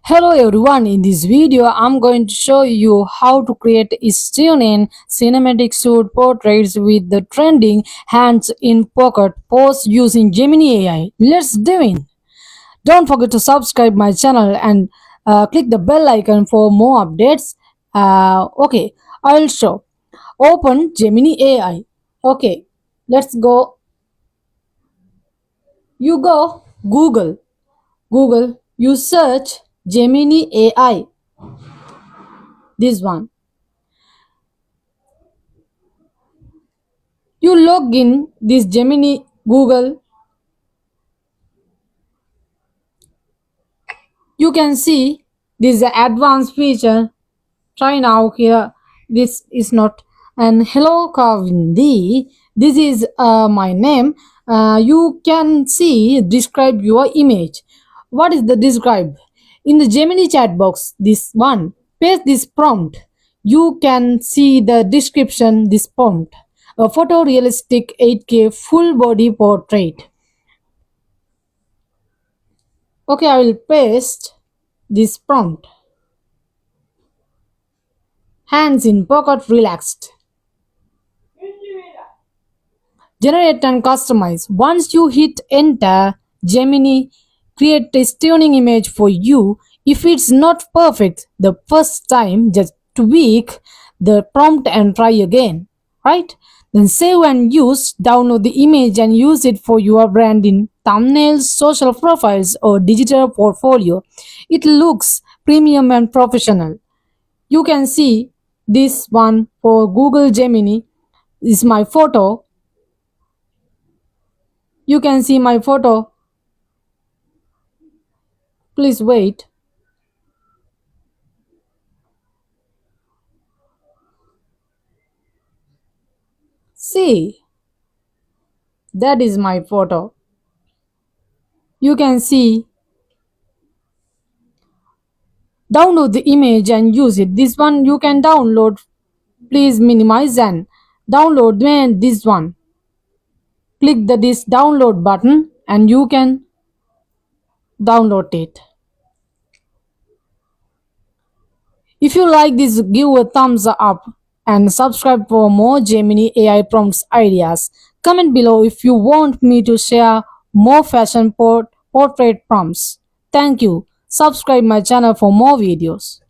Hello everyone, in this video I'm going to show you how to create stunning cinematic shoot portraits with the trending hands in pocket pose using Gemini AI. Let's dive in. Don't forget to subscribe my channel and click the bell icon for more updates. Okay, I'll show. Open Gemini AI. Okay, let's go. You go Google, you search Gemini AI, this one. You log in this Gemini Google, you can see this advanced feature. Try now here. This is not. And hello Kavindi. This is my name. You can see describe your image. What is the describe? In the Gemini chat box, this one. Paste this prompt. You can see the description. This prompt. A photorealistic 8K full body portrait. Okay, I will paste this prompt. Hands in pocket relaxed. Generate and customize. Once you hit enter, Gemini create a stunning image for you. If it's not perfect the first time, just tweak the prompt and try again. Right? Then save and use, download the image and use it for your branding, thumbnails, social profiles, or digital portfolio. It looks premium and professional. You can see this one for Google Gemini is my photo. You can see my photo. Please wait. See, that is my photo. You can see, download the image and use it. This one you can download. Please minimize and download this one. Click this download button and you can download it. If you like this, give a thumbs up and subscribe for more Gemini AI prompts ideas. Comment below if you want me to share more fashion portrait prompts. Thank you. Subscribe my channel for more videos.